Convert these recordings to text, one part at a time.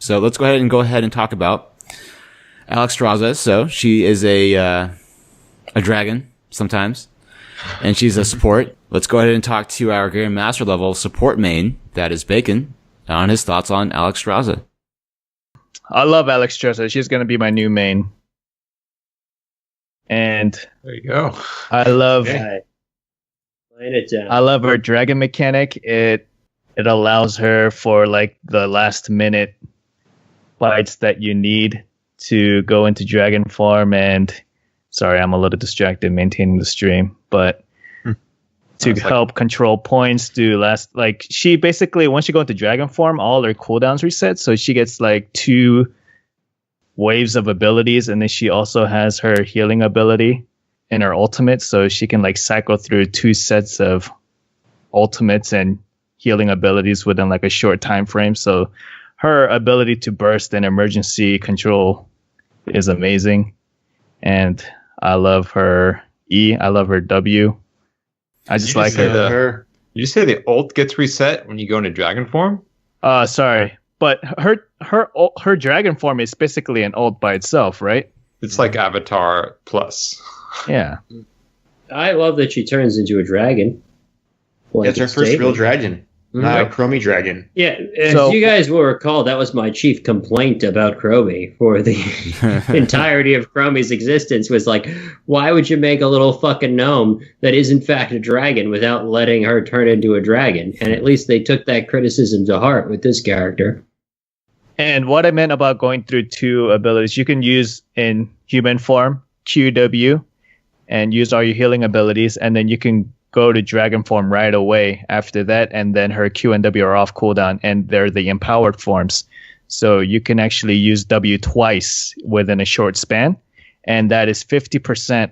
So let's go ahead and talk about Alexstrasza. So she is a dragon sometimes, and she's a support. Let's go ahead and talk to our Grandmaster level support main, that is Bacon, on his thoughts on Alexstrasza. I love Alexstrasza. She's going to be my new main. And there you go. I love I love her dragon mechanic. It allows her for like the last minute fights that you need to go into dragon form. And sorry, I'm a little distracted maintaining the stream, but to help control points, she basically, once you go into dragon form, all her cooldowns reset. So she gets like 2 waves of abilities, and then she also has her healing ability in her ultimate, so she can like cycle through 2 sets of ultimates and healing abilities within like a short time frame. So her ability to burst and emergency control is amazing, and I love her E. I love her W. I just like her. Did you say the ult gets reset when you go into dragon form? Sorry, but her dragon form is basically an ult by itself, right? It's like Avatar Plus. Yeah. I love that she turns into a dragon. That's her first real dragon. Not a Chromie dragon. Yeah, as you guys will recall, that was my chief complaint about Chromie for the entirety of Chromie's existence, was like, why would you make a little fucking gnome that is in fact a dragon without letting her turn into a dragon? And at least they took that criticism to heart with this character. And what I meant about going through 2 abilities, you can use in human form, QW, and use all your healing abilities, and then you can go to dragon form right away after that, and then her Q and W are off cooldown, and they're the empowered forms. So you can actually use W twice within a short span, and that is 50%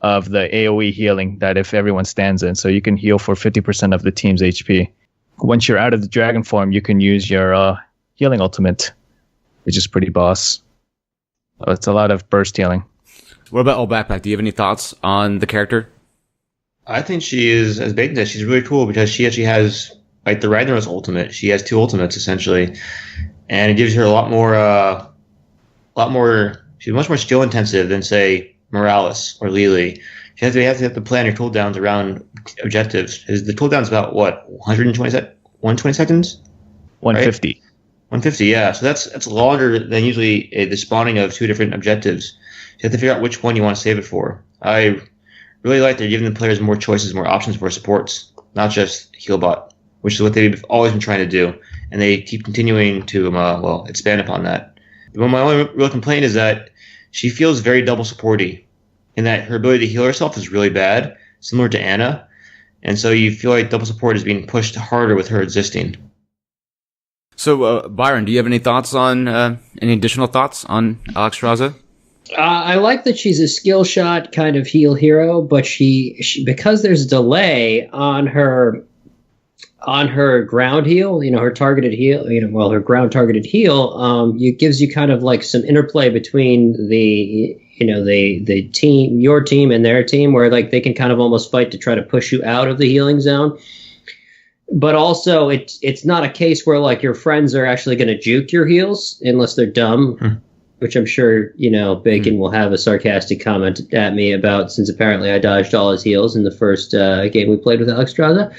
of the AoE healing that if everyone stands in. So you can heal for 50% of the team's HP. Once you're out of the dragon form, you can use your healing ultimate, which is pretty boss. It's a lot of burst healing. What about Old Backpack? Do you have any thoughts on the character? I think she is, as Bacon said, she's really cool because she actually has, like, the Ragnar's ultimate. She has 2 ultimates, essentially. And it gives her a lot more, she's much more skill intensive than, say, Morales or Lily. She has to plan her cooldowns around objectives. The cooldown's about, what, 120 seconds? 150. Right? 150, yeah. So that's longer than usually the spawning of 2 different objectives. You have to figure out which one you want to save it for. I really like they're giving the players more choices, more options for supports, not just Healbot, which is what they've always been trying to do. And they keep continuing to, expand upon that. But my only real complaint is that she feels very double supporty, in that her ability to heal herself is really bad, similar to Anna. And so you feel like double support is being pushed harder with her existing. So, Byron, do you have any thoughts on, any additional thoughts on Alexstrasza? I like that she's a skill shot kind of heal hero, but she because there's a delay on her ground heal, her targeted heal, her ground targeted heal, it gives you kind of like some interplay between the team, your team and their team, where like they can kind of almost fight to try to push you out of the healing zone. But also it's not a case where like your friends are actually going to juke your heals unless they're dumb. Which I'm sure, Bacon will have a sarcastic comment at me about, since apparently I dodged all his heals in the first game we played with Alexstrasza.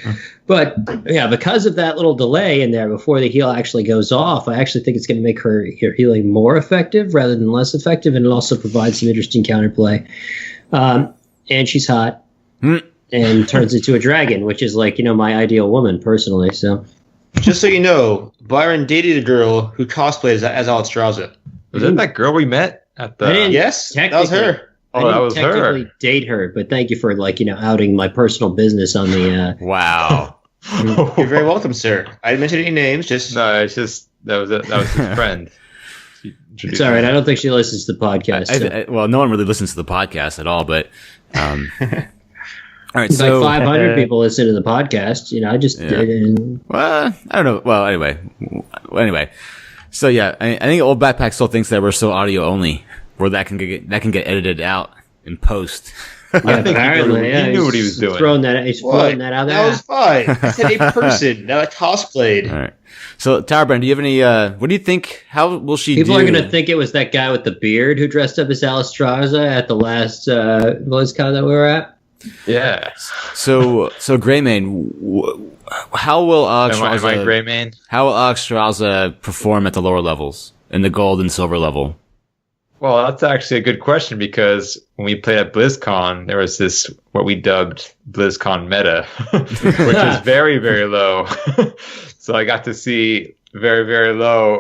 But, yeah, because of that little delay in there before the heal actually goes off, I actually think it's going to make her healing more effective rather than less effective, and it also provides some interesting counterplay. And she's hot and turns into a dragon, which is like, my ideal woman, personally. So, just so you know, Byron dated a girl who cosplays as Alexstrasza. Was that girl we met at the? Yes, that was her. Oh, that was her. I didn't technically date her, but thank you for outing my personal business on the. Wow. You're very welcome, sir. I didn't mention any names. No, it's just that was his friend. It's all right. I don't think she listens to the podcast. Well, no one really listens to the podcast at all, but. All right, it's so like 500 people listen to the podcast. I just. Well, I don't know. Well, anyway. So yeah, I think Old Backpack still thinks that we're still audio only, where that can get edited out in post. I think apparently, he knew what he was doing. He's floating that out there. That was fine. I said a person, not a cosplayed. All right. So, Towerbrand, do you have any? What do you think? How will she? People are going to think it was that guy with the beard who dressed up as Alexstrasza at the last BlizzCon that we were at. Yeah. So Greymane, how will Alexstrasza? Am I Greymane? How will Alexstrasza perform at the lower levels in the gold and silver level? Well, that's actually a good question because when we played at BlizzCon, there was this what we dubbed BlizzCon meta, which is very, very low. So I got to see very, very low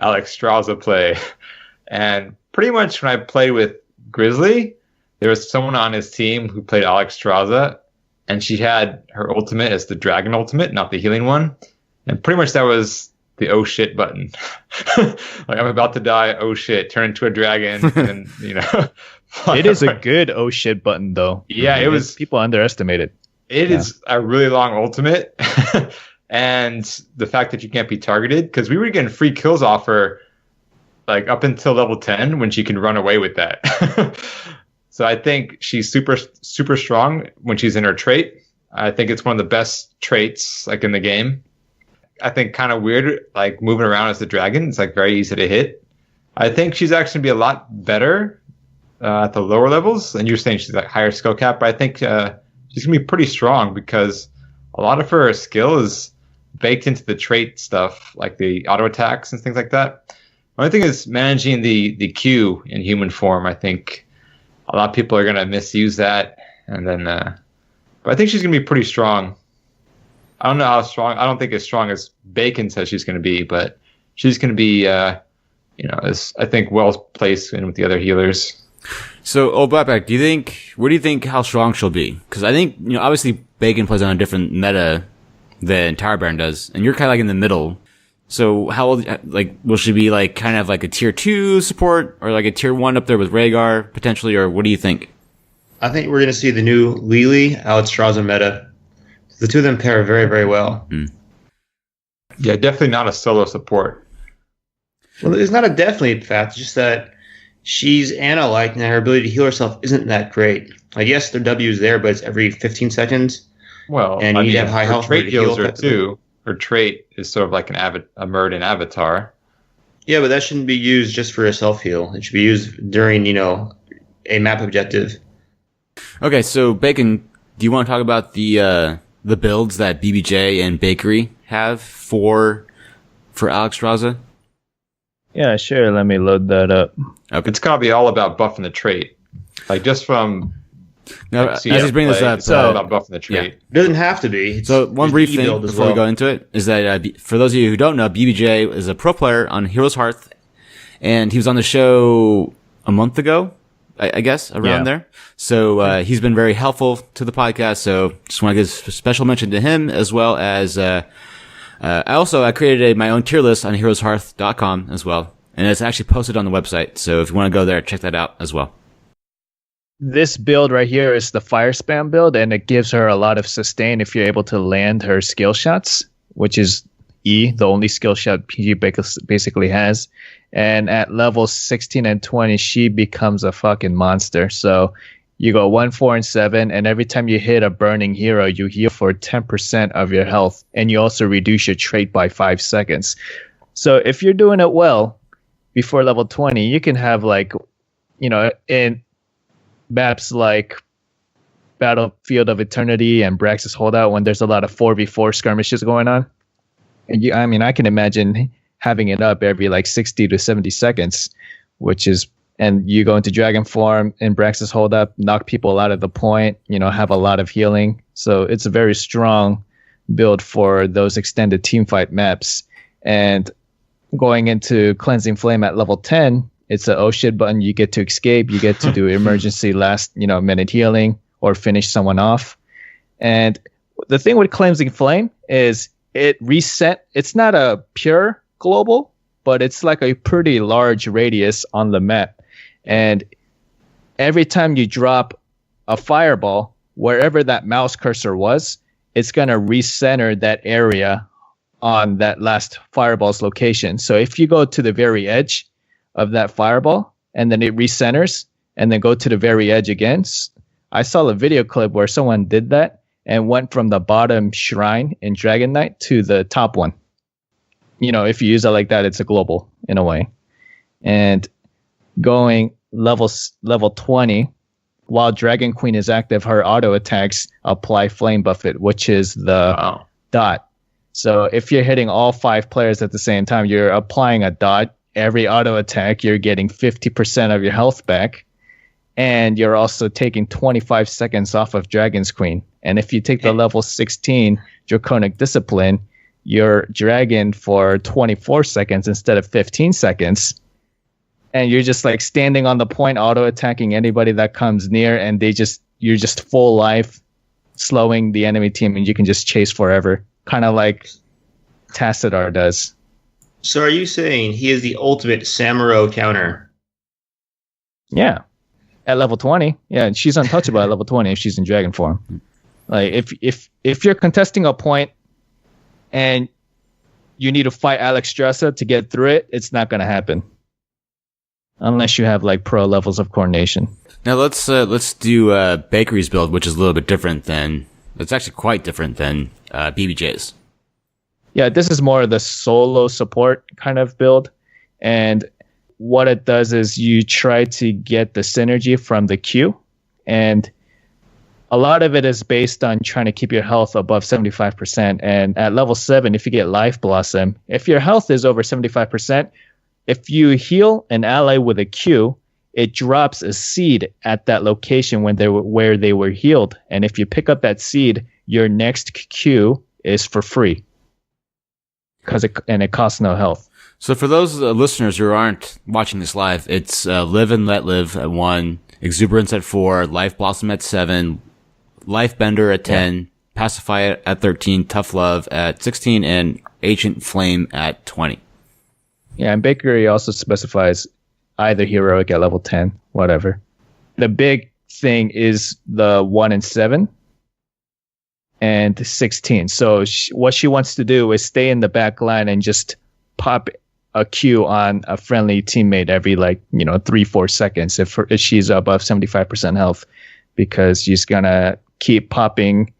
Alexstrasza play. And pretty much when I played with Grizzly, there was someone on his team who played Alexstrasza, and she had her ultimate as the dragon ultimate, not the healing one. And pretty much that was the oh shit button. Like, I'm about to die, oh shit, turn into a dragon, and then, It is a good oh shit button, though. Yeah, it was. People underestimate it. It is a really long ultimate. And the fact that you can't be targeted, because we were getting free kills off her, like, up until level 10, when she can run away with that. So I think she's super, super strong when she's in her trait. I think it's one of the best traits, like, in the game. I think kind of weird, like moving around as the dragon. It's like very easy to hit. I think she's actually going to be a lot better at the lower levels. And you're saying she's like higher skill cap, but I think she's going to be pretty strong because a lot of her skill is baked into the trait stuff, like the auto attacks and things like that. The only thing is managing the Q in human form. I think a lot of people are going to misuse that. And then, but I think she's going to be pretty strong. I don't know how strong. I don't think as strong as Bacon says she's going to be, but she's going to be, I think, well placed in with the other healers. So, Blackback, where do you think how strong she'll be? Because I think, obviously Bacon plays on a different meta than Towerbrand does, and you're kind of like in the middle. So, will she be like kind of like a tier 2 support or like a tier 1 up there with Rhaegar potentially, or what do you think? I think we're going to see the new Lily Alexstrasza meta. The two of them pair very, very well. Yeah, definitely not a solo support. Well, it's not a definitely fact. It's just that she's Ana-like, and her ability to heal herself isn't that great. Like, yes, their W is there, but it's every 15 seconds. Well, and you need to have high health. Trait heals her too. Her trait is sort of like a Murden avatar. Yeah, but that shouldn't be used just for a self heal. It should be used during, a map objective. Okay, so Bacon, do you want to talk about the builds that BBJ and Bakery have for Alexstrasza? Yeah, sure. Let me load that up. Okay. It's gotta be all about buffing the trait. Like, just from now, as he's bringing this up, it's all about buffing the trait. Yeah. It doesn't have to be. So one brief thing before we go into it is that for those of you who don't know, BBJ is a pro player on Heroes Hearth, and he was on the show a month ago, I guess, around there. So he's been very helpful to the podcast. So just want to give a special mention to him, as well as I created my own tier list on heroeshearth.com as well, and it's actually posted on the website. So if you want to go there, check that out as well. This build right here is the fire spam build, and it gives her a lot of sustain if you're able to land her skill shots, which is E, the only skill shot PG basically has. And at level 16 and 20, she becomes a fucking monster. So you go 1, 4, and 7, and every time you hit a burning hero, you heal for 10% of your health, and you also reduce your trait by 5 seconds. So if you're doing it well before level 20, you can have in maps like Battlefield of Eternity and Braxis Holdout, when there's a lot of 4v4 skirmishes going on. And I can imagine having it up every 60 to 70 seconds, and you go into Dragon form in Braxis Holdout, knock people out of the point, have a lot of healing. So it's a very strong build for those extended teamfight maps. And going into Cleansing Flame at level 10, it's a oh shit button. You get to escape. You get to do emergency last minute healing or finish someone off. And the thing with Cleansing Flame is it reset. It's not a pure global, but it's like a pretty large radius on the map. And every time you drop a fireball, wherever that mouse cursor was, it's going to recenter that area on that last fireball's location. So if you go to the very edge of that fireball and then it recenters and then go to the very edge again, I saw a video clip where someone did that and went from the bottom shrine in Dragon Knight to the top one. You know, if you use it like that, it's a global in a way. And going level 20, while Dragon Queen is active, her auto attacks apply Flame Buffet, which is the dot. So if you're hitting all 5 players at the same time, you're applying a dot. Every auto attack, you're getting 50% of your health back. And you're also taking 25 seconds off of Dragon's Queen. And if you take the level 16 Draconic Discipline, you're Dragon for 24 seconds instead of 15 seconds. And you're just like standing on the point, auto attacking anybody that comes near, and you're just full life, slowing the enemy team, and you can just chase forever. Kind of like Tassadar does. So are you saying he is the ultimate Samuro counter? Yeah. At level 20. Yeah, and she's untouchable at level 20 if she's in dragon form. Like if you're contesting a point and you need to fight Alexstrasza to get through it, it's not going to happen. Unless you have like pro levels of coordination. Now let's do Bakery's build, which is a little bit different than, it's actually quite different than BBJ's. Yeah, this is more of the solo support kind of build. And what it does is you try to get the synergy from the Q. And a lot of it is based on trying to keep your health above 75%. And at level 7, if you get Life Blossom, if your health is over 75%, if you heal an ally with a Q, it drops a seed at that location where they were healed. And if you pick up that seed, your next Q is for free. It costs no health. So for those listeners who aren't watching this live, it's Live and Let Live at 1, Exuberance at 4, Life Blossom at 7, Life Bender at 10, Pacify at 13, Tough Love at 16, and Ancient Flame at 20. Yeah, and Bakery also specifies either heroic at level 10, whatever. The big thing is the 1 and 7 and 16. So what she wants to do is stay in the back line and just pop a Q on a friendly teammate every 3-4 seconds if she's above 75% health, because she's gonna keep popping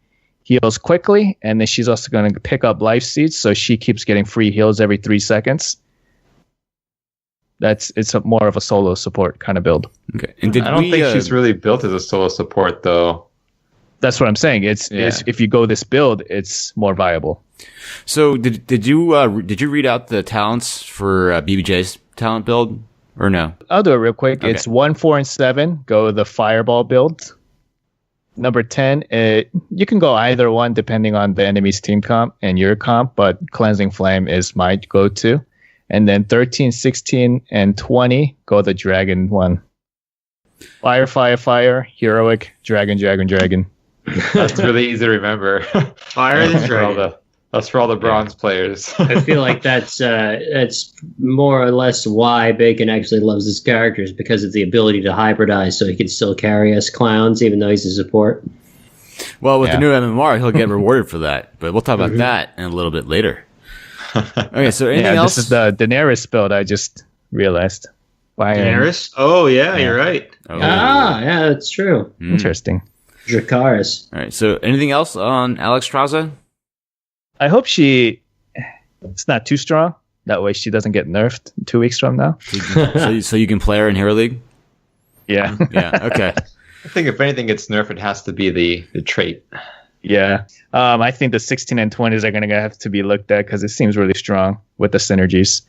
heals quickly, and then she's also gonna pick up life seeds, so she keeps getting free heals every 3 seconds. It's more of a solo support kind of build. Okay, and I don't think she's really built as a solo support though. That's what I'm saying. It's if you go this build, it's more viable. So did you read out the talents for BBJ's talent build or no? I'll do it real quick. Okay. It's 1, 4, and 7. Go the Fireball build. Number 10, you can go either one depending on the enemy's team comp and your comp, but Cleansing Flame is my go-to. And then 13, 16, and 20, go the Dragon one. Fire, Fire, Fire, Heroic, Dragon, Dragon, Dragon. That's really easy to remember. Fire the dragon. That's for all the bronze players. I feel like that's more or less why Bacon actually loves his characters, because of the ability to hybridize, so he can still carry us clowns even though he's a support. Well, with the new MMR, he'll get rewarded for that. But we'll talk about that in a little bit later. Okay, so anything else? This is the Daenerys build, I just realized. Daenerys? Oh, yeah, you're right. Oh. Yeah, that's true. Interesting. Dracarys. All right, so anything else on Alexstrasza? I hope it's not too strong. That way she doesn't get nerfed 2 weeks from now. So you can play her in Hero League? Yeah. Yeah, okay. I think if anything gets nerfed, it has to be the trait. Yeah. I think the 16 and 20s are going to have to be looked at because it seems really strong with the synergies.